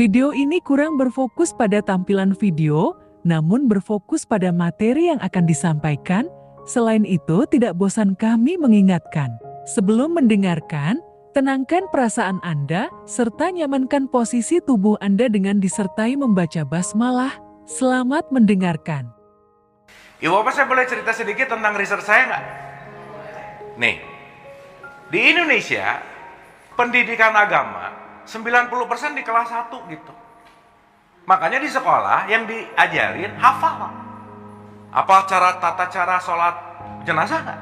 Video ini kurang berfokus pada tampilan video, namun berfokus pada materi yang akan disampaikan. Selain itu, tidak bosan kami mengingatkan. Sebelum mendengarkan, tenangkan perasaan Anda, serta nyamankan posisi tubuh Anda dengan disertai membaca basmalah. Selamat mendengarkan. Ibu Bapak, saya boleh cerita sedikit tentang riset saya nggak? Nih, di Indonesia, pendidikan agama 90% di kelas 1 gitu. Makanya di sekolah yang diajarin hafal. Apa tata cara sholat jenazah nggak?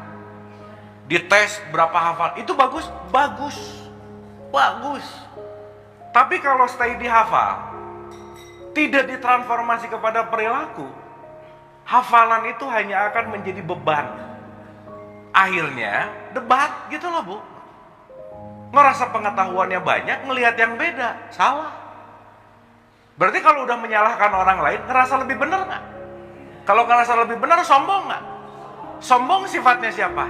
Dites berapa hafal, itu bagus. Tapi kalau stay di hafal, tidak ditransformasi kepada perilaku, hafalan itu hanya akan menjadi beban. Akhirnya debat gitu loh Bu. Ngerasa pengetahuannya banyak, ngelihat yang beda, salah. Berarti kalau udah menyalahkan orang lain, ngerasa lebih benar nggak? Kalau ngerasa lebih benar, sombong nggak? Sombong sifatnya siapa?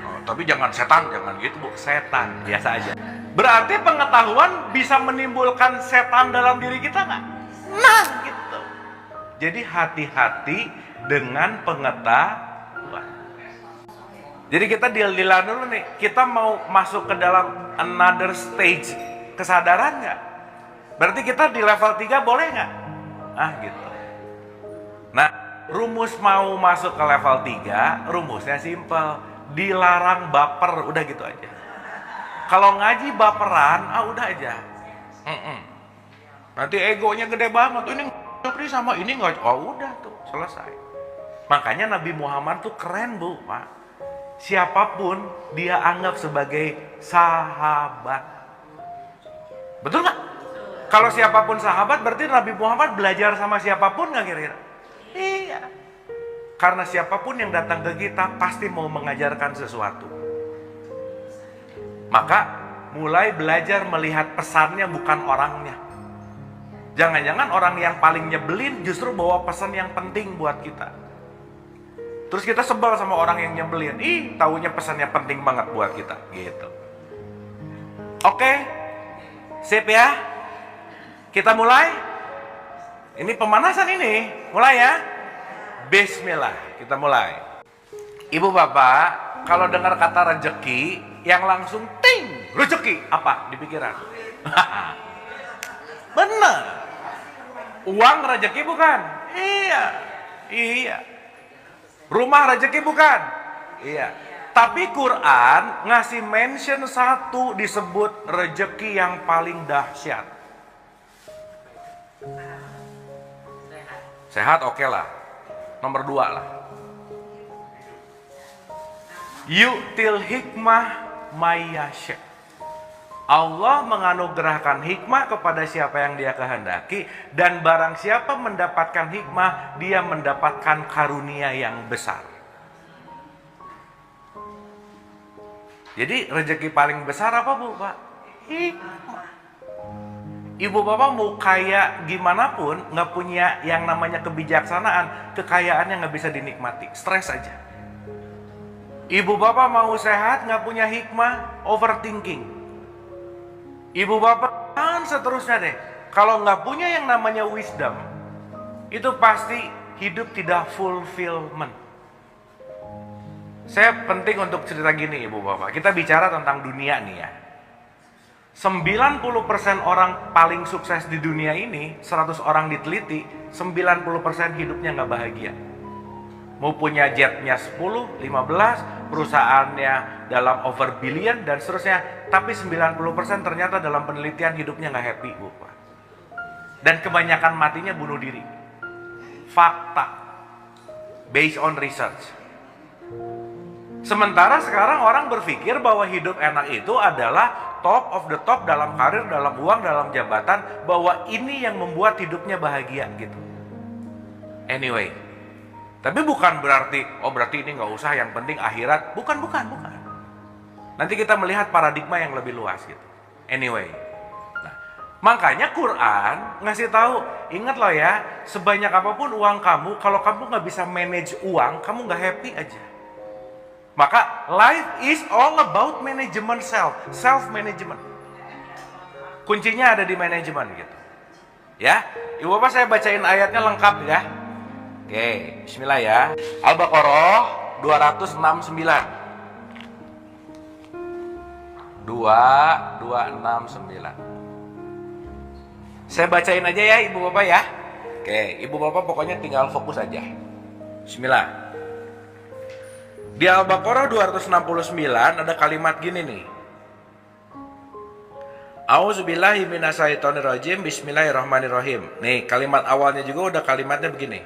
Oh, tapi jangan setan, jangan gitu Bu. Setan, biasa aja. Berarti pengetahuan bisa menimbulkan setan dalam diri kita nggak? Nah gitu. Jadi hati-hati dengan pengetahuan. Jadi kita dilan dulu nih, kita mau masuk ke dalam another stage kesadaran nggak? Berarti kita di level 3 boleh nggak? Gitu. Nah, rumus mau masuk ke level 3, rumusnya simple. Dilarang baper, udah gitu aja. Kalau ngaji baperan, udah aja. Nanti egonya gede banget, ini sama ini nggak, udah tuh, selesai. Makanya Nabi Muhammad tuh keren Bu, Pak. Siapapun dia anggap sebagai sahabat. Betul nggak? Kalau siapapun sahabat, berarti Nabi Muhammad belajar sama siapapun nggak kira-kira? Iya. Karena siapapun yang datang ke kita pasti mau mengajarkan sesuatu. Maka mulai belajar melihat pesannya bukan orangnya. Jangan-jangan orang yang paling nyebelin justru bawa pesan yang penting buat kita. Terus kita sebel sama orang yang nyebelin. Taunya pesannya penting banget buat kita. Gitu. Oke. Sip ya. Kita mulai. Ini pemanasan ini. Mulai ya. Bismillah. Kita mulai. Ibu bapak, kalau dengar kata rejeki, yang langsung ting. Rejeki. Apa di pikiran? Benar. Uang rejeki bukan? Iya. Rumah rezeki bukan? Iya. Tapi Quran ngasih mention satu disebut rezeki yang paling dahsyat. Sehat oke lah. Nomor 2 lah. Yu'til hikmah mayyasha. Allah menganugerahkan hikmah kepada siapa yang dia kehendaki, dan barang siapa mendapatkan hikmah, dia mendapatkan karunia yang besar. Jadi rezeki paling besar apa Bu, Pak? Hikmah. Ibu bapak mau kaya gimana pun, nggak punya yang namanya kebijaksanaan, kekayaannya nggak bisa dinikmati, stres aja. Ibu bapak mau sehat, nggak punya hikmah, overthinking. Ibu bapak dan seterusnya deh. Kalau nggak punya yang namanya wisdom, itu pasti hidup tidak fulfillment. Saya penting untuk cerita gini ibu bapak. Kita bicara tentang dunia nih ya. 90% orang paling sukses di dunia ini, 100 orang diteliti, 90% hidupnya nggak bahagia. Mau punya jetnya 10, 15, perusahaannya dalam over billion dan seterusnya, tapi 90% ternyata dalam penelitian hidupnya nggak happy Bu. Dan kebanyakan matinya bunuh diri. Fakta, based on research. Sementara sekarang orang berpikir bahwa hidup enak itu adalah top of the top dalam karir, dalam uang, dalam jabatan, bahwa ini yang membuat hidupnya bahagia gitu. Anyway, tapi bukan berarti, berarti ini nggak usah, yang penting akhirat. Bukan. Nanti kita melihat paradigma yang lebih luas gitu. Anyway, makanya Quran ngasih tahu, ingat loh ya, sebanyak apapun uang kamu, kalau kamu nggak bisa manage uang, kamu nggak happy aja. Maka life is all about management self management. Kuncinya ada di manajemen gitu. Ya, Ibu Bapak saya bacain ayatnya lengkap ya. Oke, bismillah ya. Al-Baqarah 269. 2269. Saya bacain aja ya Ibu Bapak ya. Oke, Ibu Bapak pokoknya tinggal fokus aja. Bismillah. Di Al-Baqarah 269 ada kalimat gini nih. A'udzubillahi minasyaitonirrajim. Bismillahirrahmanirrahim. Nih, kalimat awalnya juga udah kalimatnya begini.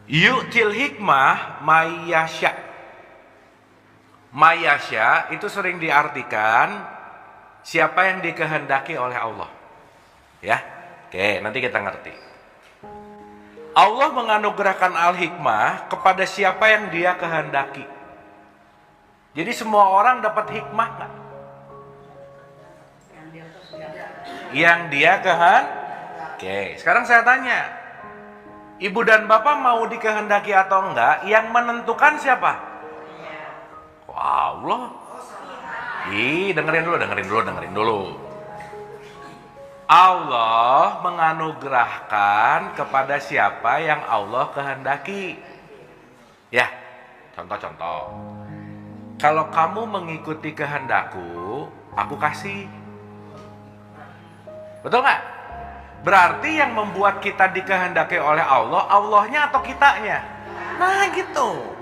Yu'til hikmah mayyasya. Mayyasya itu sering diartikan siapa yang dikehendaki oleh Allah. Ya. Oke, nanti kita ngerti. Allah menganugerahkan al-hikmah kepada siapa yang Dia kehendaki. Jadi semua orang dapat hikmah nggak? Yang Dia kehendaki. Oke, sekarang saya tanya, Ibu dan Bapak mau dikehendaki atau enggak? Yang menentukan siapa? Allah. Dengerin dulu. Allah menganugerahkan kepada siapa yang Allah kehendaki. Ya, contoh. Kalau kamu mengikuti kehendakku, aku kasih. Betul nggak? Berarti yang membuat kita dikehendaki oleh Allah, Allahnya atau kitanya? Nah gitu.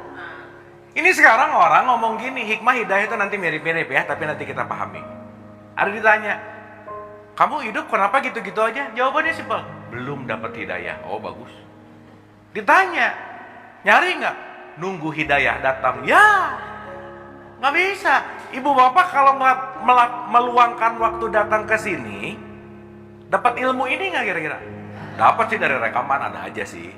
Ini sekarang orang ngomong gini, hikmah hidayah itu nanti mirip-mirip ya, tapi nanti kita pahami. Ada ditanya, kamu hidup kenapa gitu-gitu aja? Jawabannya simpel, belum dapat hidayah. Oh bagus. Ditanya, nyari nggak? Nunggu hidayah datang. Ya, nggak bisa. Ibu bapak kalau nggak meluangkan waktu datang ke sini, dapat ilmu ini nggak kira-kira? Dapat sih dari rekaman, ada aja sih.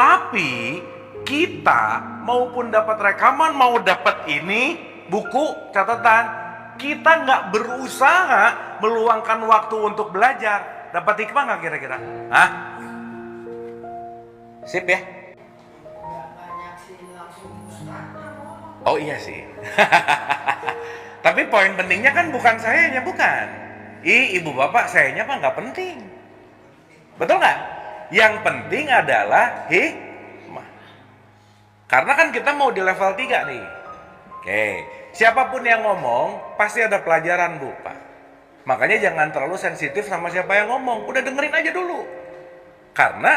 Tapi kita maupun dapat rekaman, mau dapat ini buku catatan, kita nggak berusaha meluangkan waktu untuk belajar, dapat hikmah nggak kira-kira? Hah? Sip ya? Oh iya sih. Tapi poin pentingnya kan bukan sayanya, bukan. Ibu bapak sayanya apa nggak penting. Betul nggak? Yang penting adalah hikmah. Karena kan kita mau di level 3 nih. Oke, siapapun yang ngomong pasti ada pelajaran Bu, Pak. Makanya jangan terlalu sensitif sama siapa yang ngomong. Udah dengerin aja dulu. Karena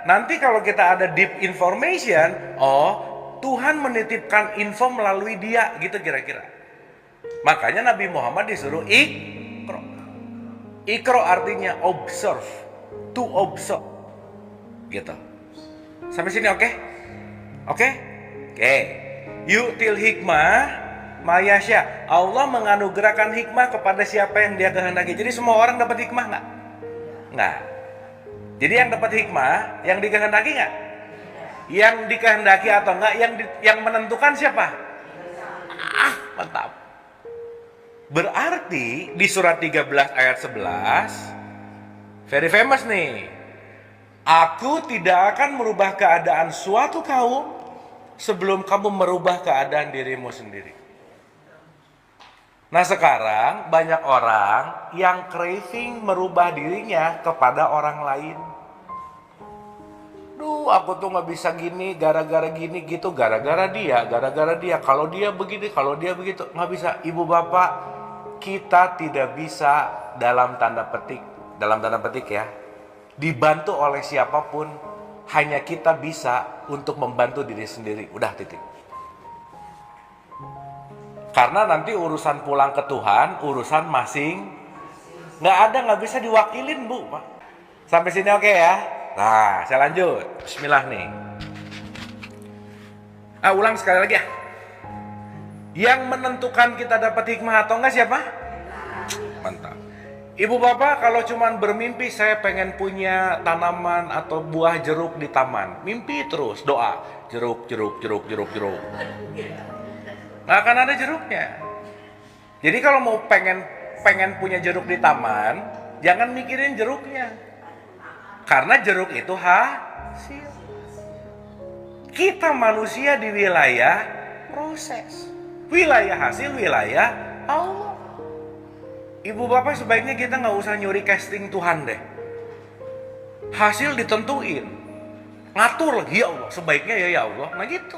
nanti kalau kita ada deep information, oh Tuhan menitipkan info melalui dia, gitu kira-kira. Makanya Nabi Muhammad disuruh Iqra. Iqra artinya observe, to observe. Gitu. Sampai sini oke? Oke? Oke. Yu'til hikmah mayasya. Allah menganugerahkan hikmah kepada siapa yang Dia kehendaki. Jadi semua orang dapat hikmah nggak? Nggak. Jadi yang dapat hikmah, yang dikehendaki nggak? Yang dikehendaki atau enggak? Yang menentukan siapa? Mantap. Berarti di surat 13 ayat 11 very famous nih. Aku tidak akan merubah keadaan suatu kaum sebelum kamu merubah keadaan dirimu sendiri. Nah sekarang banyak orang yang craving merubah dirinya kepada orang lain. Duh, aku tuh nggak bisa gini, gara-gara gini gitu, gara-gara dia. Kalau dia begini, kalau dia begitu, nggak bisa. Ibu bapak, kita tidak bisa dalam tanda petik ya, dibantu oleh siapapun. Hanya kita bisa untuk membantu diri sendiri. Udah titik. Karena nanti urusan pulang ke Tuhan, urusan masing, nggak bisa diwakilin Bu, Pak. Sampai sini oke ya? Nah, saya lanjut. Bismillah nih. Ulang sekali lagi ya. Yang menentukan kita dapat hikmah atau enggak siapa? Mantap. Ibu bapak kalau cuman bermimpi saya pengen punya tanaman atau buah jeruk di taman, mimpi terus doa jeruk. Nggak akan ada jeruknya. Jadi kalau mau pengen punya jeruk di taman, jangan mikirin jeruknya. Karena jeruk itu hasil. Kita manusia di wilayah proses. Wilayah hasil, wilayah Allah. Ibu bapak sebaiknya kita nggak usah nyuri casting Tuhan deh. Hasil ditentuin, ngatur lagi ya Allah, sebaiknya ya Allah, nah gitu.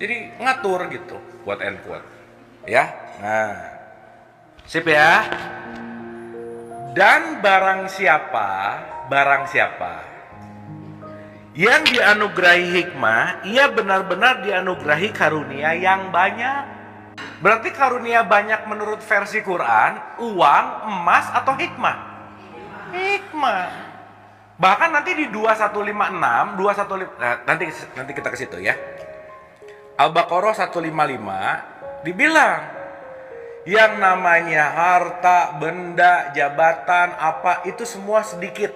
Jadi ngatur gitu, quote and quote, ya. Nah, sip ya. Dan barang siapa yang dianugerahi hikmah, ia benar-benar dianugerahi karunia yang banyak. Berarti karunia banyak menurut versi Quran, uang, emas, atau hikmah? Hikmah. Bahkan nanti di 2156, 215, nah, nanti kita ke situ ya. Al-Baqarah 155 dibilang yang namanya harta, benda, jabatan, apa itu semua sedikit.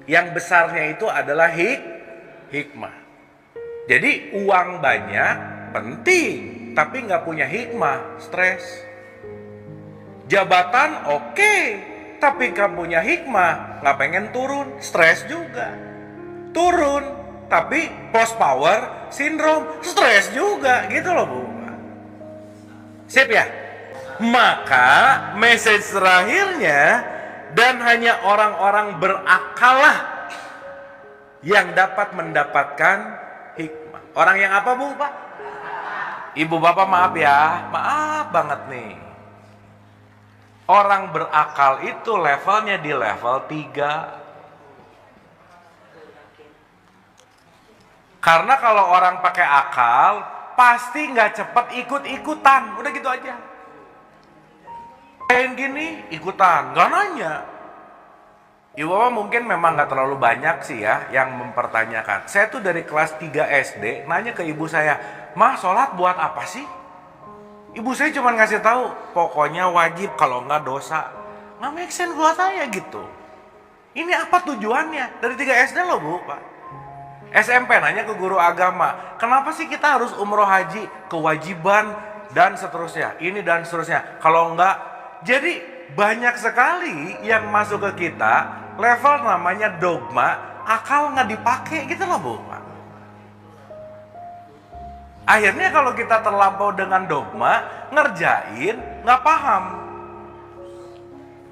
Yang besarnya itu adalah hikmah. Jadi uang banyak penting, tapi nggak punya hikmah, stres. Jabatan oke, tapi nggak punya hikmah, nggak pengen turun, stres juga. Turun, tapi post power syndrome, stres juga, gitu loh Bu. Sip ya? Maka message terakhirnya, dan hanya orang-orang berakallah yang dapat mendapatkan hikmah. Orang yang apa Bu Pak? Ibu bapak maaf ya, maaf banget nih. Orang berakal itu levelnya di level 3. Karena kalau orang pakai akal, pasti nggak cepet ikut-ikutan. Udah gitu aja. Kayak gini, ikutan. Nggak nanya. Ibu bapak mungkin memang nggak terlalu banyak sih ya yang mempertanyakan. Saya tuh dari kelas 3 SD nanya ke ibu saya, "Mah, sholat buat apa sih?" Ibu saya cuma ngasih tahu, pokoknya wajib, kalau nggak dosa. Nggak make sense buat saya gitu. Ini apa tujuannya? Dari 3 SD loh Bu, Pak. SMP nanya ke guru agama, kenapa sih kita harus umroh haji? Kewajiban dan seterusnya, ini dan seterusnya. Kalau enggak, jadi banyak sekali yang masuk ke kita, level namanya dogma, akal nggak dipakai gitu loh Bu. Akhirnya kalau kita terlampau dengan dogma, ngerjain nggak paham.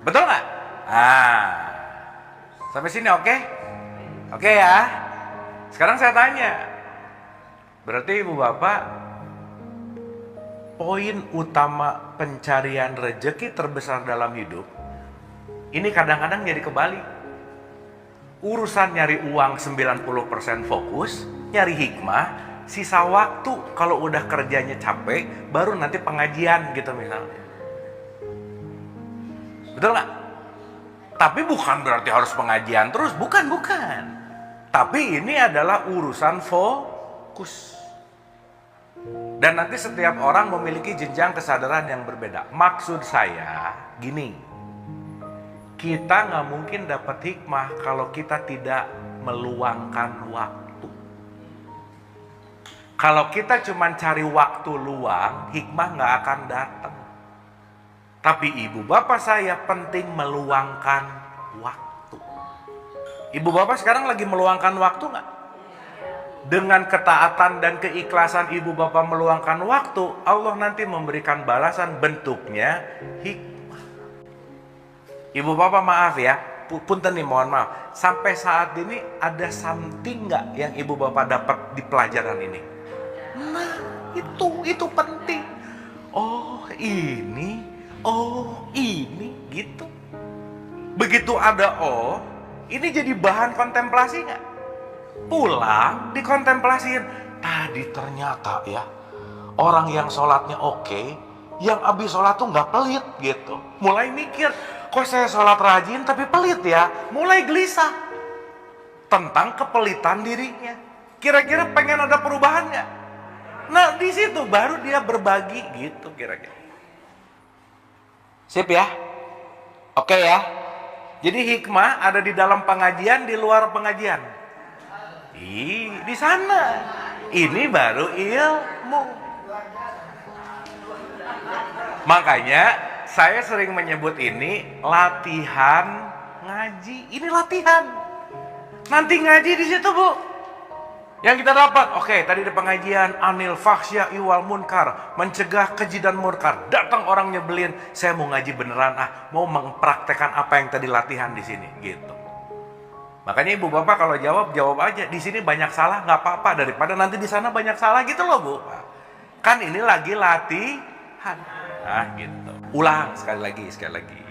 Betul nggak? Nah, sampai sini oke? Oke ya. Sekarang saya tanya, berarti ibu bapak, poin utama pencarian rezeki terbesar dalam hidup, ini kadang-kadang jadi kebalik. Urusan nyari uang 90% fokus, nyari hikmah, sisa waktu kalau udah kerjanya capek, baru nanti pengajian gitu misalnya. Betul nggak? Tapi bukan berarti harus pengajian terus, bukan. Tapi ini adalah urusan fokus. Dan nanti setiap orang memiliki jenjang kesadaran yang berbeda. Maksud saya gini, kita nggak mungkin dapat hikmah kalau kita tidak meluangkan waktu. Kalau kita cuma cari waktu luang, hikmah nggak akan datang. Tapi ibu bapak saya penting meluangkan waktu. Ibu bapak sekarang lagi meluangkan waktu nggak? Dengan ketaatan dan keikhlasan ibu bapak meluangkan waktu, Allah nanti memberikan balasan bentuknya hikmah. Ibu bapak maaf ya, punten nih mohon maaf. Sampai saat ini ada something nggak yang ibu bapak dapat di pelajaran ini? Nah, itu penting. Oh ini gitu. Begitu ada ini jadi bahan kontemplasi nggak? Pulang dikontemplasiin. Tadi ternyata ya, orang yang sholatnya oke, yang abis sholat tuh nggak pelit gitu. Mulai mikir, kok saya sholat rajin tapi pelit ya? Mulai gelisah tentang kepelitan dirinya. Kira-kira pengen ada perubahan nggak? Nah di situ baru dia berbagi gitu kira-kira. Sip ya? Oke ya? Jadi hikmah ada di dalam pengajian, di luar pengajian. Di sana. Ini baru ilmu. Makanya saya sering menyebut ini latihan ngaji. Ini latihan. Nanti ngaji di situ Bu. Yang kita dapat, oke, tadi di pengajian anil fakhsya iwal munkar, mencegah keji dan munkar. Datang orang nyebelin, saya mau ngaji beneran, mau mempraktekkan apa yang tadi latihan di sini, gitu. Makanya ibu bapak kalau jawab aja. Di sini banyak salah, nggak apa-apa, daripada nanti di sana banyak salah, gitu loh bu. Kan ini lagi latihan, gitu. Ulang sekali lagi.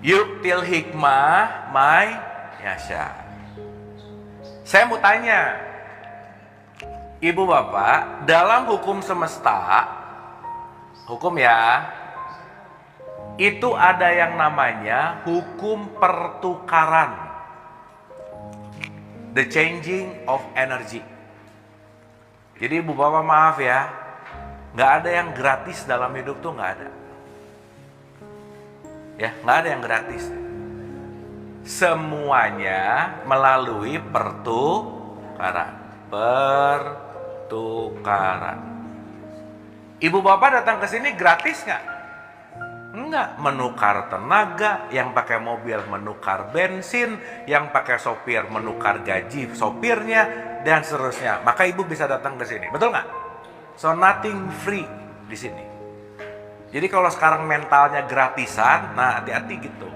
Yu'til hikmah may yasha. Saya mau tanya, ibu bapak, dalam hukum semesta, hukum ya, itu ada yang namanya hukum pertukaran, the changing of energy. Jadi ibu bapak maaf ya, nggak ada yang gratis dalam hidup tuh, nggak ada. Ya, nggak ada yang gratis. Semuanya melalui pertukaran. Ibu bapak datang ke sini gratis nggak? Enggak, menukar tenaga, yang pakai mobil menukar bensin, yang pakai sopir menukar gaji sopirnya, dan seterusnya. Maka ibu bisa datang ke sini, betul nggak? So nothing free di sini. Jadi kalau sekarang mentalnya gratisan, nah hati-hati gitu.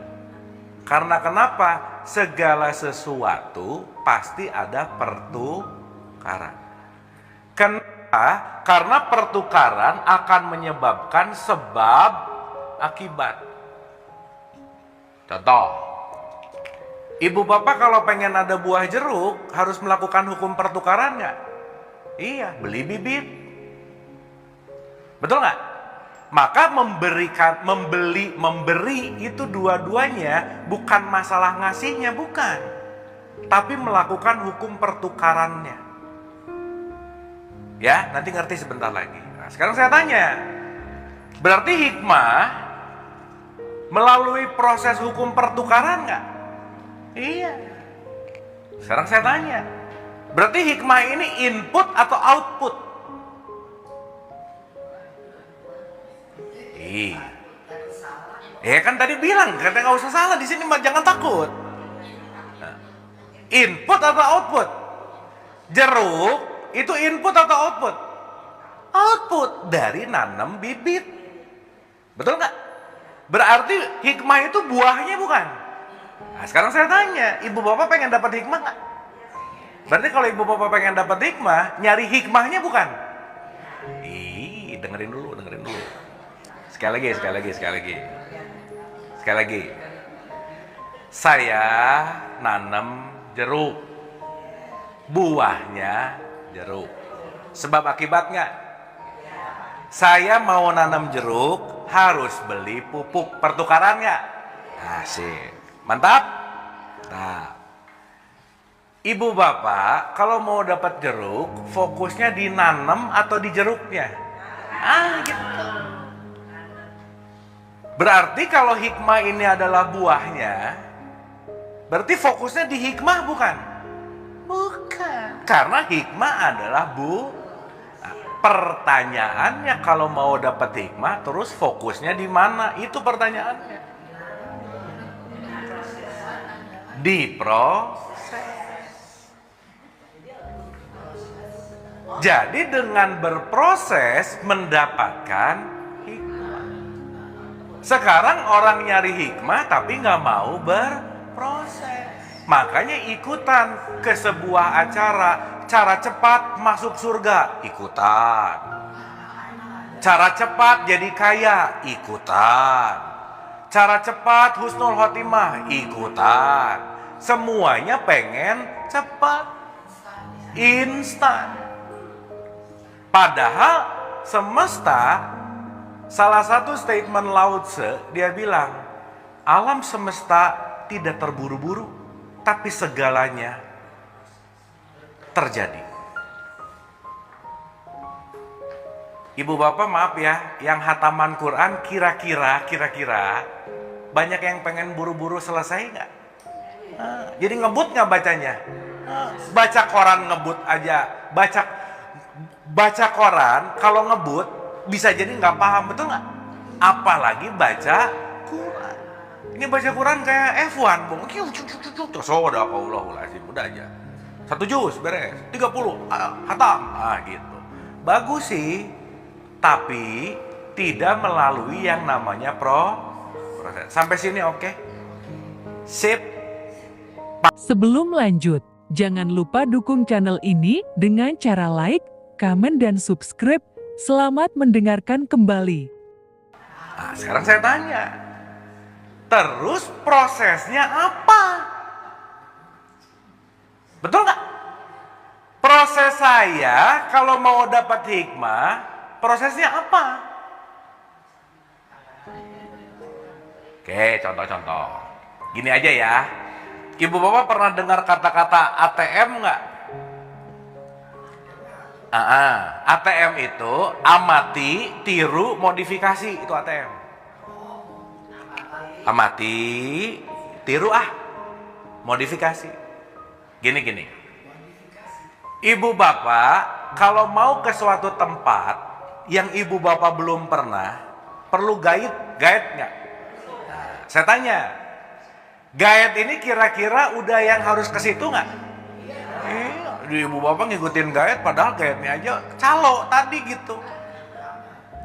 Karena kenapa? Segala sesuatu pasti ada pertukaran. Kenapa? Karena pertukaran akan menyebabkan sebab akibat. Contoh, ibu bapak kalau pengen ada buah jeruk harus melakukan hukum pertukaran nggak? Iya, beli bibit. Betul nggak? Maka memberi itu dua-duanya bukan masalah ngasihnya, bukan. Tapi melakukan hukum pertukarannya. Ya, nanti ngerti sebentar lagi. Nah, sekarang saya tanya, berarti hikmah melalui proses hukum pertukaran nggak? Iya. Sekarang saya tanya, berarti hikmah ini input atau output? Ya kan tadi bilang, katanya nggak usah salah di sini, jangan takut. Nah, input atau output? Jeruk itu input atau output? Output dari nanam bibit. Betul nggak? Berarti hikmah itu buahnya bukan? Nah, sekarang saya tanya, ibu bapak pengen dapat hikmah nggak? Berarti kalau ibu bapak pengen dapat hikmah, nyari hikmahnya bukan? Dengerin dulu. Sekali lagi. Saya nanam jeruk. Buahnya jeruk. Sebab akibat nggak? Saya mau nanam jeruk, harus beli pupuk. Pertukaran nggak? Asik. Mantap? Nah. Ibu bapak, kalau mau dapat jeruk, fokusnya di nanam atau di jeruknya? Gitu. Berarti kalau hikmah ini adalah buahnya, berarti fokusnya di hikmah bukan? Bukan. Karena hikmah adalah Nah, pertanyaannya kalau mau dapat hikmah, terus fokusnya di mana? Itu pertanyaannya. Di proses. Jadi dengan berproses mendapatkan. Sekarang orang nyari hikmah tapi nggak mau berproses. Makanya ikutan ke sebuah acara, cara cepat masuk surga, ikutan. Cara cepat jadi kaya, ikutan. Cara cepat husnul khotimah, ikutan. Semuanya pengen cepat, instan. Padahal semesta, salah satu statement Lao Tse, dia bilang, alam semesta tidak terburu-buru, tapi segalanya terjadi. Ibu bapak maaf ya, yang hataman Quran kira-kira banyak yang pengen buru-buru selesai nggak? Jadi ngebut nggak bacanya? Baca koran ngebut aja, baca koran kalau ngebut bisa jadi nggak paham, betul nggak? Apalagi baca Quran. Ini baca Quran kayak F1, bung. Udah aja. 1 juz beres, 30 hatam, gitu. Bagus sih, tapi tidak melalui yang namanya proses. Sampai sini oke? Sip. Sebelum lanjut, jangan lupa dukung channel ini dengan cara like, komen, dan subscribe. Selamat mendengarkan kembali. Nah, sekarang saya tanya, terus prosesnya apa? Betul nggak? Proses saya kalau mau dapat hikmah, prosesnya apa? Oke, contoh-contoh. Gini aja ya. Ibu bapak pernah dengar kata-kata ATM nggak? ATM itu amati, tiru, modifikasi, itu ATM. Amati, tiru, modifikasi. Gini. Ibu bapak kalau mau ke suatu tempat yang ibu bapak belum pernah, perlu guide nggak? Nah, saya tanya, guide ini kira-kira udah yang harus ke situ nggak? Ibu bapak ngikutin guide, padahal guide-nya aja calo tadi gitu.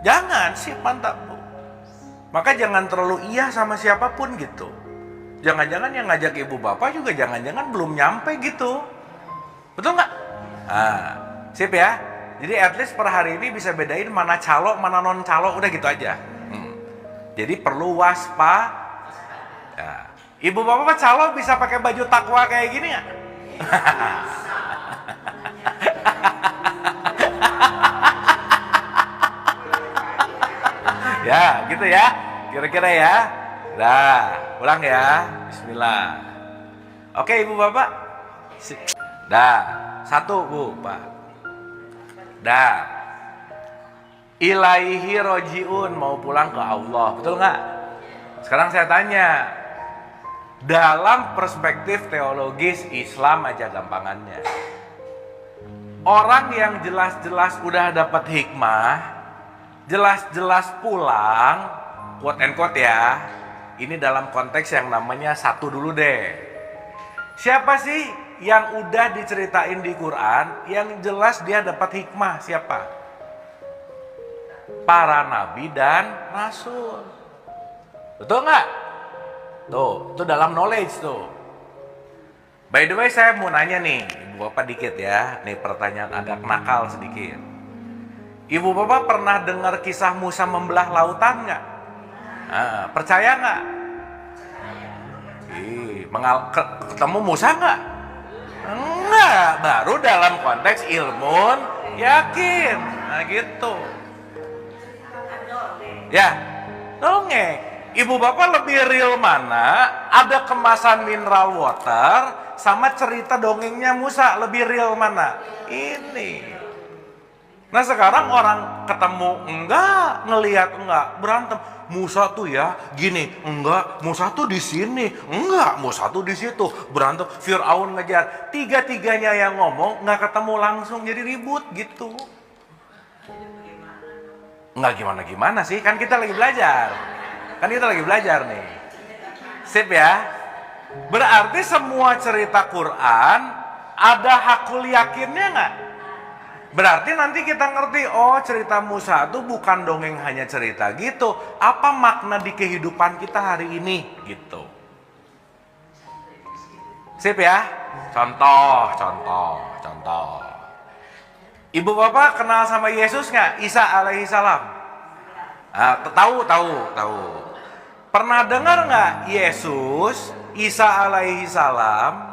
Jangan sih, mantap Bu. Maka jangan terlalu iya sama siapapun gitu. Jangan-jangan yang ngajak ibu bapak juga jangan-jangan belum nyampe gitu. Betul nggak? Sip ya. Jadi at least per hari ini bisa bedain mana calo, mana non calo, udah gitu aja. Jadi perlu waspada. Ya. Ibu bapak calo bisa pakai baju takwa kayak gini nggak? Ya, gitu ya. Kira-kira ya. Dah, pulang ya. Bismillah. Oke, Ibu Bapak. Dah, 1 Bu, Pak. Dah. Ilaihi rojiun, mau pulang ke Allah. Betul nggak? Sekarang saya tanya. Dalam perspektif teologis Islam aja gampangannya. Orang yang jelas-jelas udah dapat hikmah, jelas-jelas pulang, quote and quote ya. Ini dalam konteks yang namanya satu dulu deh. Siapa sih yang udah diceritain di Quran yang jelas dia dapat hikmah? Siapa? Para nabi dan rasul. Betul nggak? Tuh, itu dalam knowledge tuh. By the way, saya mau nanya nih, Ibu Bapak dikit ya. Nih pertanyaan agak nakal sedikit. Ibu Bapak pernah dengar kisah Musa membelah lautan nggak? Percaya nggak? Ketemu Musa nggak? Enggak, baru dalam konteks ilmu yakin. Nah gitu. Ya, dongeng. Ibu bapak lebih real mana? Ada kemasan mineral water sama cerita dongengnya Musa, lebih real mana? Ini. Nah sekarang orang ketemu enggak, ngelihat enggak, berantem. Musa tuh ya gini, enggak, Musa tuh di sini, enggak, Musa tuh di situ, berantem. Fir'aun ngejar, tiga-tiganya yang ngomong nggak ketemu langsung, jadi ribut gitu. Enggak gimana-gimana sih, kan kita lagi belajar. Nih. Sip ya. Berarti semua cerita Quran ada hakul yakinnya nggak? Berarti nanti kita ngerti, oh cerita Musa itu bukan dongeng hanya cerita gitu. Apa makna di kehidupan kita hari ini gitu. Sip ya. Contoh. Ibu bapak kenal sama Yesus nggak? Isa alaihi salam. Tahu. Pernah dengar nggak Yesus, Isa alaihi salam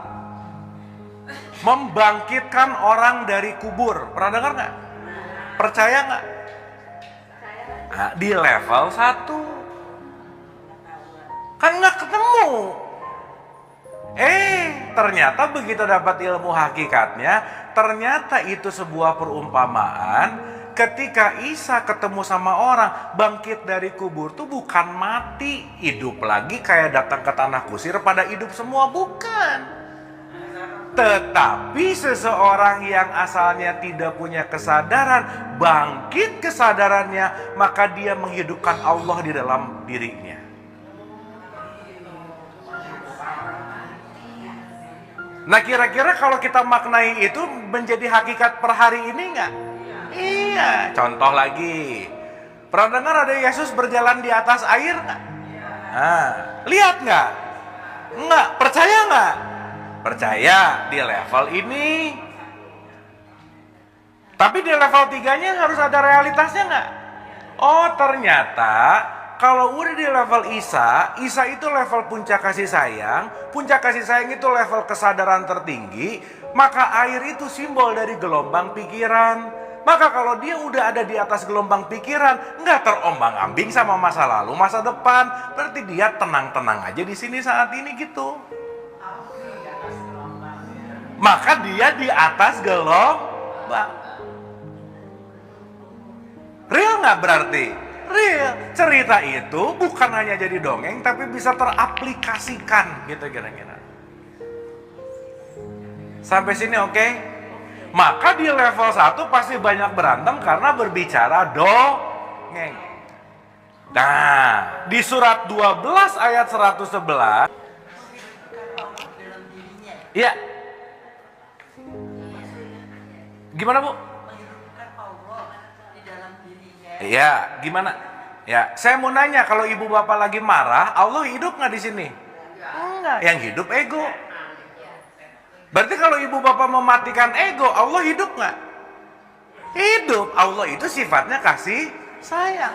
membangkitkan orang dari kubur? Pernah dengar nggak? Percaya nggak? Di level 1 kan nggak ketemu. Ternyata begitu dapat ilmu hakikatnya, ternyata itu sebuah perumpamaan. Ketika Isa ketemu sama orang bangkit dari kubur tuh bukan mati, hidup lagi kayak datang ke tanah kusir pada hidup semua, bukan. Tetapi seseorang yang asalnya tidak punya kesadaran, bangkit kesadarannya, maka dia menghidupkan Allah di dalam dirinya. Nah kira-kira kalau kita maknai itu menjadi hakikat per hari ini nggak? Iya. Contoh lagi, pernah dengar ada Yesus berjalan di atas air nggak? Nah, lihat nggak? Nggak. Percaya nggak? Percaya di level ini. Tapi di level 3-nya harus ada realitasnya nggak? Oh ternyata kalau udah di level Isa itu level puncak kasih sayang itu level kesadaran tertinggi, maka air itu simbol dari gelombang pikiran. Maka kalau dia udah ada di atas gelombang pikiran, nggak terombang-ambing sama masa lalu, masa depan, berarti dia tenang-tenang aja di sini saat ini gitu. Maka dia di atas gelombang. Real nggak berarti? Real. Cerita itu bukan hanya jadi dongeng, tapi bisa teraplikasikan gitu kira-kira. Sampai sini oke? Maka di level 1 pasti banyak berantem karena berbicara dongeng. Nah, di surat 12 ayat 111. Iya. Gimana Bu? Iya, gimana? Ya, saya mau nanya, kalau ibu bapak lagi marah, Allah hidup nggak di sini? Enggak, yang hidup ego. Berarti kalau ibu bapak mematikan ego, Allah hidup nggak? Hidup. Allah itu sifatnya kasih sayang.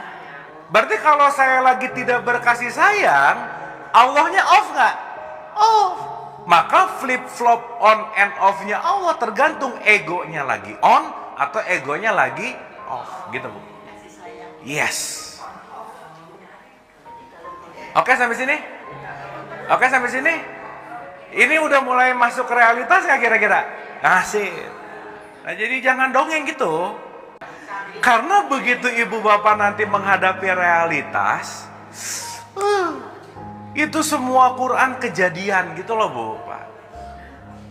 Berarti kalau saya lagi tidak berkasih sayang, Allahnya off nggak? Off. Maka flip flop on and off-nya Allah tergantung egonya lagi on atau egonya lagi off, gitu Bu. Yes. Oke sampai sini? Oke sampai sini? Ini udah mulai masuk ke realitas nggak kira-kira? Asik. Nah jadi jangan dongeng gitu. Karena begitu ibu bapak nanti menghadapi realitas, itu semua Quran kejadian gitu loh Bu Pak.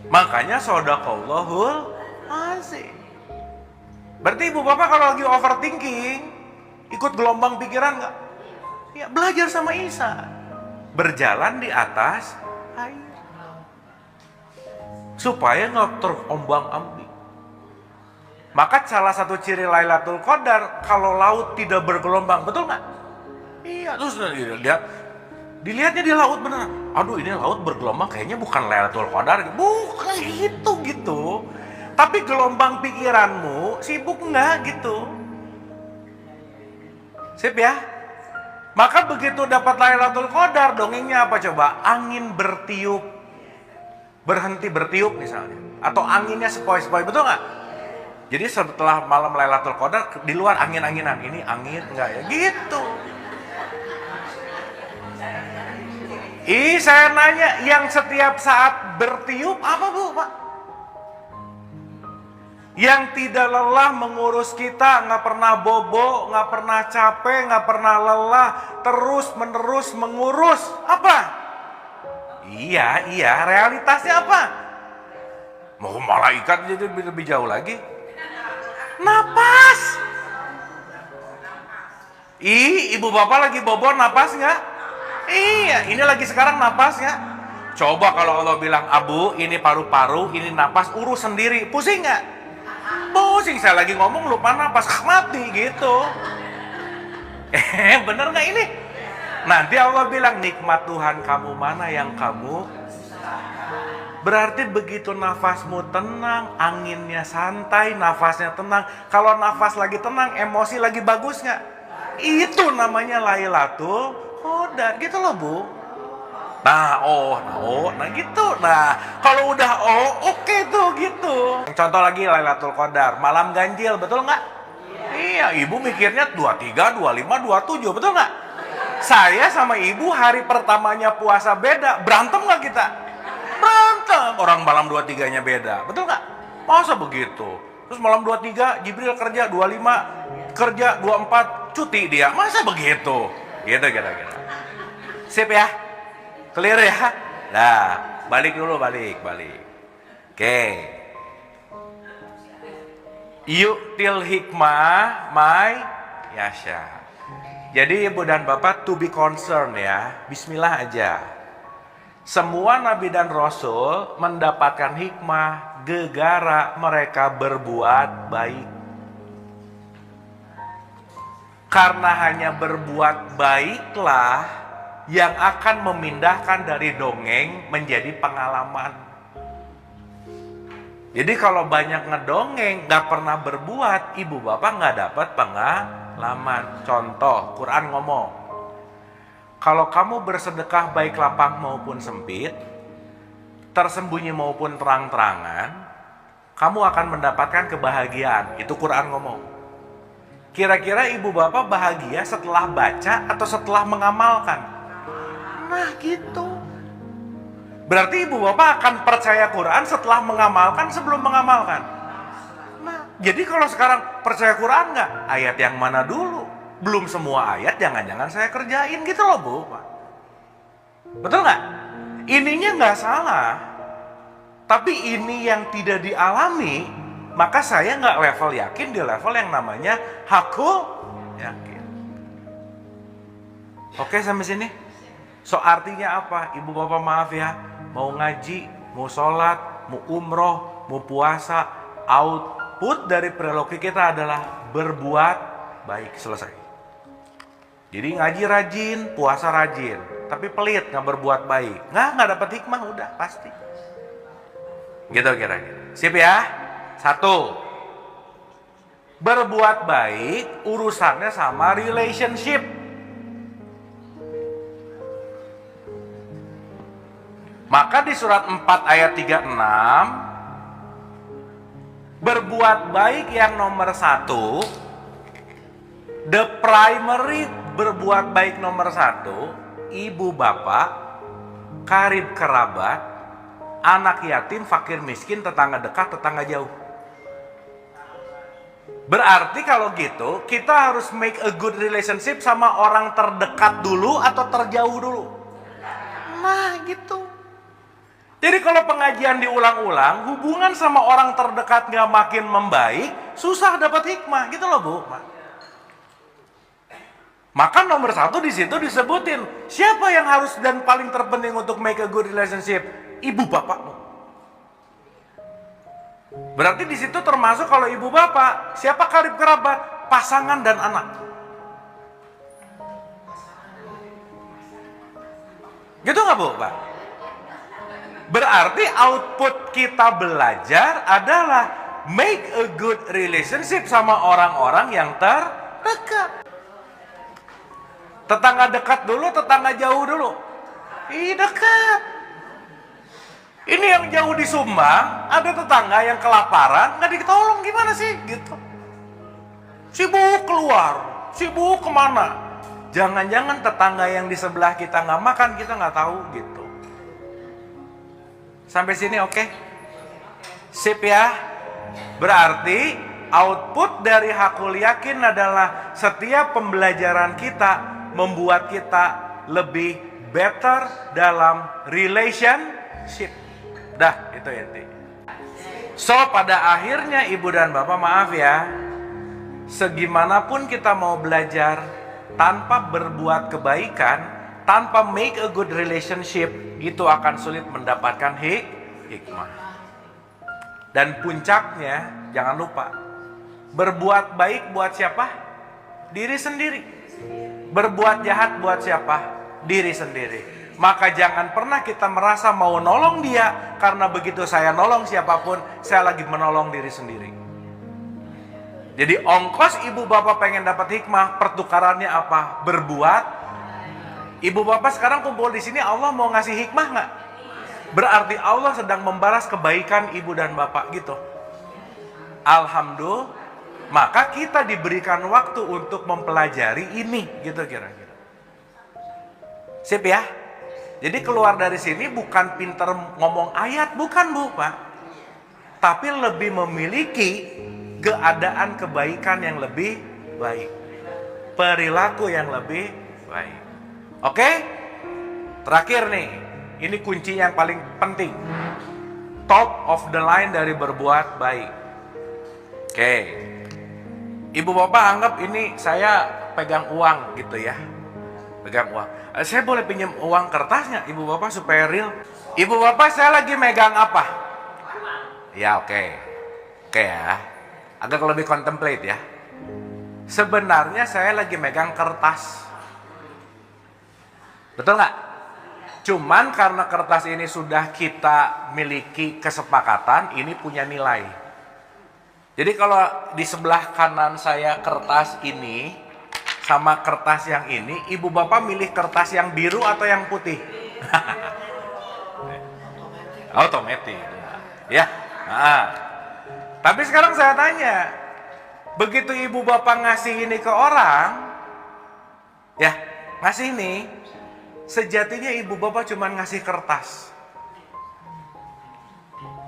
Makanya shodaqallahul azim. Berarti ibu bapak kalau lagi overthinking, ikut gelombang pikiran nggak? Ya belajar sama Isa, berjalan di atas air, supaya nggak terombang-ambing. Maka salah satu ciri Lailatul Qadar kalau laut tidak bergelombang, betul nggak? Iya, terus dilihatnya di laut bener. Aduh ini laut bergelombang, kayaknya bukan Lailatul Qadar, bukan gitu. Tapi gelombang pikiranmu sibuk nggak gitu? Sip ya? Maka begitu dapat Lailatul Qadar, dongengnya apa coba? Angin bertiup, berhenti bertiup misalnya. Atau anginnya sepoi-sepoi, betul nggak? Jadi setelah malam Lailatul Qadar, di luar angin-anginan. Ini angin nggak ya? Gitu. Saya nanya, yang setiap saat bertiup apa Bu Pak? Yang tidak lelah mengurus kita, nggak pernah bobo, nggak pernah capek, nggak pernah lelah, terus menerus mengurus apa? Iya, realitasnya apa? Mau malaikat jadi lebih jauh lagi. Napas. Ibu bapak lagi bobo napas nggak? Iya, ini lagi sekarang napas nggak? Coba kalau Allah bilang, Abu, ini paru-paru, ini napas, urus sendiri, pusing nggak? Pusing, saya lagi ngomong lupa napas, mati gitu. Bener nggak ini? Nanti Allah bilang, nikmat Tuhan kamu mana yang kamu? Berarti begitu nafasmu tenang, anginnya santai, nafasnya tenang. Kalau nafas lagi tenang, emosi lagi bagus nggak? Itu namanya Lailatul Qadar, gitu loh Bu. Nah gitu. Nah kalau udah oke tuh gitu. Contoh lagi Lailatul Qadar, malam ganjil, betul nggak? Iya, ibu mikirnya 23, 25, 27, betul nggak? Saya sama ibu hari pertamanya puasa beda, berantem nggak kita? Berantem. Orang malam 23-nya beda, betul nggak? Masa begitu? Terus malam 23 Jibril kerja, 25 kerja, 24 cuti dia, masa begitu? Gitu kira-kira. Sip ya? Clear ya? Nah, balik dulu, balik. Oke. Yu'til hikmah my yasha. Jadi ibu dan bapak to be concerned ya. Bismillah aja. Semua nabi dan rasul mendapatkan hikmah gegara mereka berbuat baik. Karena hanya berbuat baiklah yang akan memindahkan dari dongeng menjadi pengalaman. Jadi kalau banyak ngedongeng, gak pernah berbuat, ibu bapak gak dapat pengalaman. Contoh, Quran ngomong, kalau kamu bersedekah baik lapang maupun sempit, tersembunyi maupun terang-terangan, kamu akan mendapatkan kebahagiaan. Itu Quran ngomong. Kira-kira ibu bapak bahagia setelah baca atau setelah mengamalkan? Nah gitu. Berarti ibu bapak akan percaya Quran setelah mengamalkan sebelum mengamalkan. Nah, jadi kalau sekarang percaya Quran nggak? Ayat yang mana dulu? Belum semua ayat, jangan-jangan saya kerjain gitu loh Bu. Betul nggak? Ininya nggak salah. Tapi ini yang tidak dialami, maka saya nggak level yakin di level yang namanya hakul yakin. Oke sampai sini? So artinya apa? Ibu bapak maaf ya, mau ngaji, mau sholat, mau umroh, mau puasa, output dari perilaku kita adalah berbuat baik. Selesai. Jadi ngaji rajin, puasa rajin, tapi pelit nggak berbuat baik, nggak dapat hikmah, udah pasti. Gitu kira-kira. Sip ya? 1. Berbuat baik urusannya sama relationship. Maka di surat 4 ayat 36, berbuat baik yang nomor 1, the primary berbuat baik nomor 1, ibu bapak, karib kerabat, anak yatim, fakir miskin, tetangga dekat, tetangga jauh. Berarti kalau gitu kita harus make a good relationship sama orang terdekat dulu atau terjauh dulu. Nah gitu. Jadi kalau pengajian diulang-ulang, hubungan sama orang terdekat gak makin membaik, susah dapat hikmah gitu loh Bu. Maka nomor 1 di situ disebutin siapa yang harus dan paling terpenting untuk make a good relationship? Ibu bapakmu. Berarti di situ termasuk kalau ibu bapak, siapa karib kerabat? Pasangan dan anak. Gitu nggak Bu, Pak? Berarti output kita belajar adalah make a good relationship sama orang-orang yang terdekat. Tetangga dekat dulu, tetangga jauh dulu. Ih, dekat. Ini yang jauh di Sumbang, ada tetangga yang kelaparan, nggak ditolong gimana sih? Gitu. Sibuk keluar, sibuk kemana? Jangan-jangan tetangga yang di sebelah kita nggak makan, kita nggak tahu gitu. Sampai sini oke? Sip ya? Berarti output dari hakul yakin adalah setiap pembelajaran kita membuat kita lebih better dalam relationship. Dah, itu inti. So, pada akhirnya ibu dan bapak maaf ya, segimanapun kita mau belajar tanpa berbuat kebaikan, tanpa make a good relationship, itu akan sulit mendapatkan hikmah. Dan puncaknya, jangan lupa, berbuat baik buat siapa? Diri sendiri. Berbuat jahat buat siapa? Diri sendiri. Maka jangan pernah kita merasa mau nolong dia, karena begitu saya nolong siapapun, saya lagi menolong diri sendiri. Jadi ongkos ibu bapak pengen dapat hikmah, pertukarannya apa? Berbuat. Ibu bapak sekarang kumpul di sini, Allah mau ngasih hikmah nggak? Berarti Allah sedang membalas kebaikan ibu dan bapak gitu. Alhamdulillah, maka kita diberikan waktu untuk mempelajari ini, gitu kira-kira. Sip ya? Jadi keluar dari sini bukan pinter ngomong ayat, bukan Bu, Pak. Tapi lebih memiliki keadaan kebaikan yang lebih baik. Perilaku yang lebih baik. Oke? Terakhir nih, ini kunci yang paling penting. Top of the line dari berbuat baik. Oke. Ibu bapak anggap ini saya pegang uang gitu ya. Pegang uang. Saya boleh pinjam uang kertasnya, ibu bapak, supaya real? Ibu bapak, saya lagi megang apa? Ya, oke. Oke ya. Agak lebih contemplate ya. Sebenarnya saya lagi megang kertas. Betul nggak? Cuman karena kertas ini sudah kita miliki kesepakatan, ini punya nilai. Jadi kalau di sebelah kanan saya kertas ini sama kertas yang ini, ibu bapak milih kertas yang biru atau yang putih? Otomatis. Ya. Nah. Tapi sekarang saya tanya, begitu ibu bapak ngasih ini ke orang, ya, ngasih ini, sejatinya ibu bapak cuma ngasih kertas.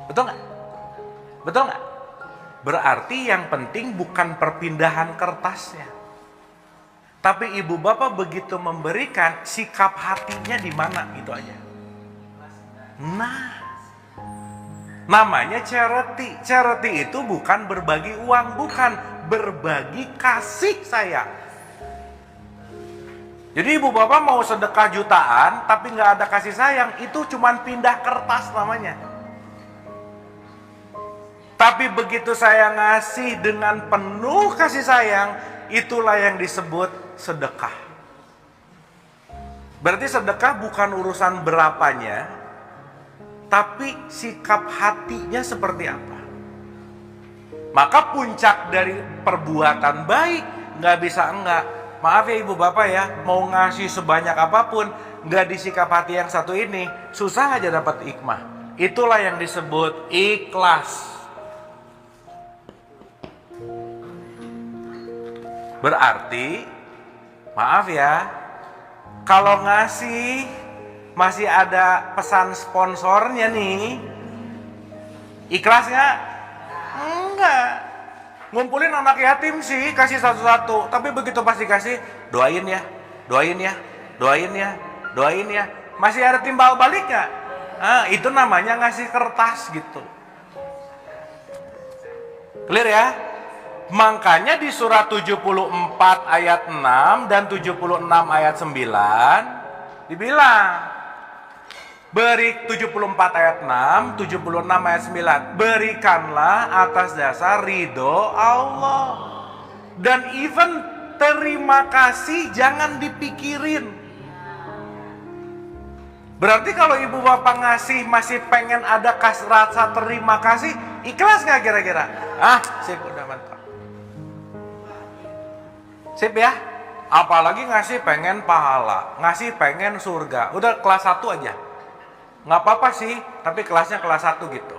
Betul nggak? Betul nggak? Berarti yang penting bukan perpindahan kertasnya, tapi ibu bapak begitu memberikan, sikap hatinya di mana, gitu aja. Nah, namanya charity. Charity itu bukan berbagi uang, bukan, berbagi kasih sayang. Jadi ibu bapak mau sedekah jutaan tapi nggak ada kasih sayang, itu cuman pindah kertas namanya. Tapi begitu saya ngasih dengan penuh kasih sayang, itulah yang disebut sedekah. Berarti sedekah bukan urusan berapanya, tapi sikap hatinya seperti apa. Maka puncak dari perbuatan baik nggak bisa enggak. Maaf ya ibu bapak ya, mau ngasih sebanyak apapun, nggak disikap hati yang satu ini, susah aja dapat hikmah. Itulah yang disebut ikhlas. Berarti, maaf ya, kalau ngasih masih ada pesan sponsornya nih, ikhlas nggak? Enggak. Ngumpulin anak yatim sih, kasih satu-satu. Tapi begitu pasti kasih, doain ya, doain ya, doain ya, doain ya. Masih ada timbal balik nggak? Nah, itu namanya ngasih kertas gitu. Clear ya? Makanya di surat 74 ayat 6 dan 76 ayat 9 dibilang, beri 74 ayat 6, 76 ayat 9, berikanlah atas dasar ridho Allah. Dan even terima kasih jangan dipikirin. Berarti kalau ibu bapak ngasih masih pengen ada rasa terima kasih, ikhlas nggak kira-kira? Sip, udah mantap. Sip ya. Apalagi ngasih pengen pahala, ngasih pengen surga. Udah kelas 1 aja. Nggak apa-apa sih, tapi kelasnya kelas 1 gitu.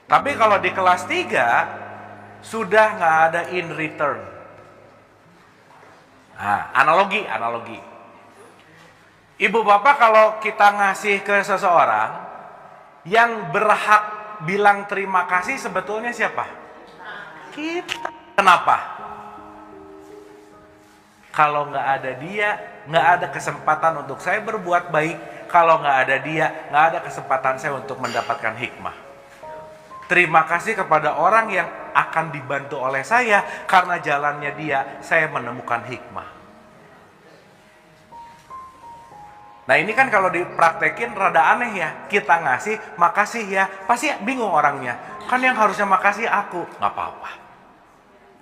Tapi kalau di kelas 3 sudah nggak ada in return. Nah, analogi. Ibu bapak kalau kita ngasih ke seseorang, yang berhak bilang terima kasih sebetulnya siapa? Kita. Kenapa? Kalau nggak ada dia, nggak ada kesempatan untuk saya berbuat baik. Kalau nggak ada dia, nggak ada kesempatan saya untuk mendapatkan hikmah. Terima kasih kepada orang yang akan dibantu oleh saya, karena jalannya dia, saya menemukan hikmah. Nah ini kan kalau dipraktekin rada aneh ya. Kita ngasih, makasih ya, pasti bingung orangnya. Kan yang harusnya makasih aku, nggak apa-apa.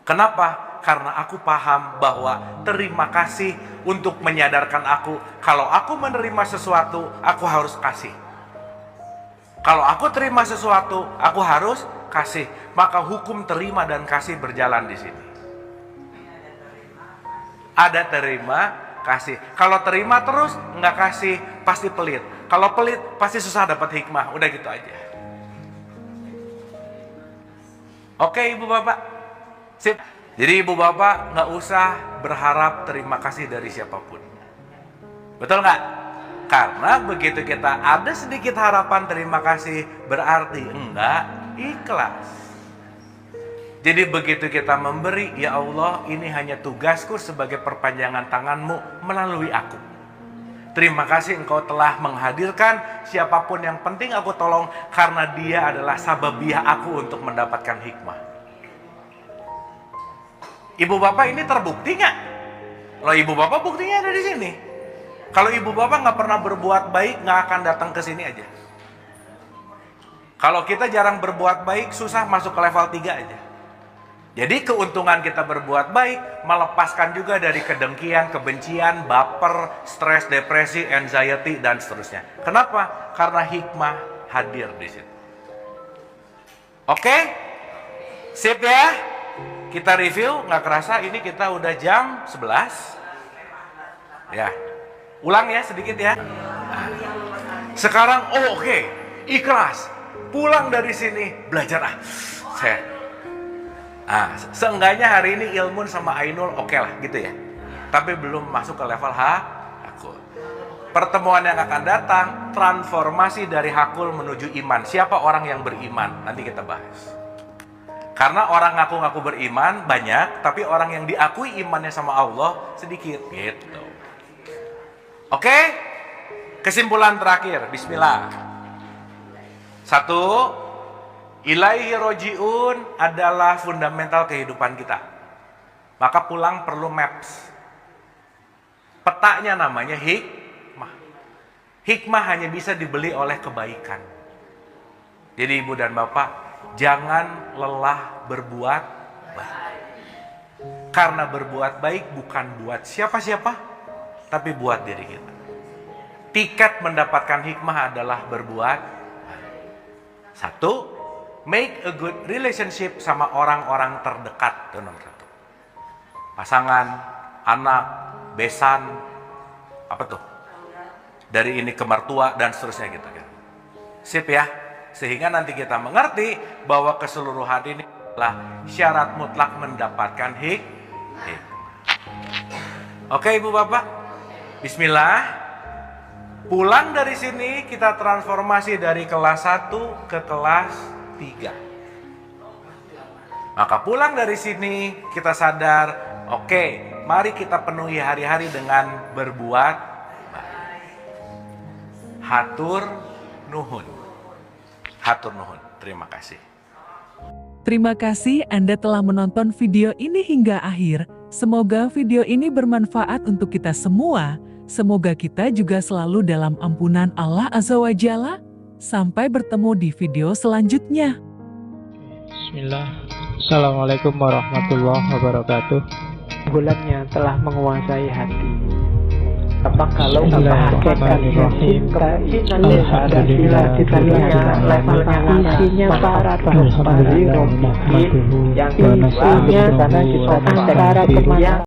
Kenapa? Karena aku paham bahwa terima kasih untuk menyadarkan aku, kalau aku menerima sesuatu, aku harus kasih. Kalau aku terima sesuatu, aku harus kasih. Maka hukum terima dan kasih berjalan di sini. Ada terima, kasih. Kalau terima terus nggak kasih, pasti pelit. Kalau pelit, pasti susah dapat hikmah. Udah gitu aja. Oke ibu bapak, sip. Jadi ibu bapak nggak usah berharap terima kasih dari siapapun. Betul nggak? Karena begitu kita ada sedikit harapan terima kasih, berarti enggak ikhlas. Jadi begitu kita memberi, ya Allah, ini hanya tugasku sebagai perpanjangan tanganmu melalui aku. Terima kasih engkau telah menghadirkan siapapun yang penting aku tolong, karena dia adalah sababiah aku untuk mendapatkan hikmah. Ibu bapak ini terbukti nggak? Loh ibu bapak buktinya ada di sini. Kalau ibu bapak nggak pernah berbuat baik, nggak akan datang ke sini aja. Kalau kita jarang berbuat baik, susah masuk ke level 3 aja. Jadi keuntungan kita berbuat baik, melepaskan juga dari kedengkian, kebencian, baper, stres, depresi, anxiety, dan seterusnya. Kenapa? Karena hikmah hadir di situ. Oke? Sip ya? Kita review, nggak kerasa ini kita udah jam 11. Ya, ulang ya sedikit ya. Sekarang, oke, ikhlas. Pulang dari sini, belajar seenggaknya hari ini ilmu sama Ainul oke lah gitu ya. Tapi belum masuk ke level hakul. Pertemuan yang akan datang, transformasi dari hakul menuju iman. Siapa orang yang beriman? Nanti kita bahas. Karena orang ngaku-ngaku beriman banyak, tapi orang yang diakui imannya sama Allah sedikit gitu. Oke? Kesimpulan terakhir, bismillah. 1, ilaihi roji'un adalah fundamental kehidupan kita. Maka pulang perlu maps. Petanya namanya hikmah. Hikmah hanya bisa dibeli oleh kebaikan. Jadi ibu dan bapak, jangan lelah berbuat baik. Karena berbuat baik bukan buat siapa-siapa, tapi buat diri kita. Tiket mendapatkan hikmah adalah berbuat baik. 1, make a good relationship sama orang-orang terdekat. Itu nomor 1. Pasangan, anak, besan, apa tuh? Dari ini ke mertua dan seterusnya gitu kan. Sip ya. Sehingga nanti kita mengerti bahwa keseluruhan ini adalah syarat mutlak mendapatkan hikmah. Oke ibu bapak, bismillah. Pulang dari sini kita transformasi dari kelas 1 ke kelas 3. Maka pulang dari sini kita sadar, oke, mari kita penuhi hari-hari dengan berbuat baik. Hatur nuhun. Hatur nuhun. Terima kasih. Terima kasih Anda telah menonton video ini hingga akhir. Semoga video ini bermanfaat untuk kita semua. Semoga kita juga selalu dalam ampunan Allah Azza wa Jalla. Sampai bertemu di video selanjutnya. Bismillah. Assalamualaikum warahmatullahi wabarakatuh. Bulannya telah menguasai hati. Apa kalau hakikat cinta ini bila kita lihat levelnya isinya para kembali yang isinya karena kita antara teman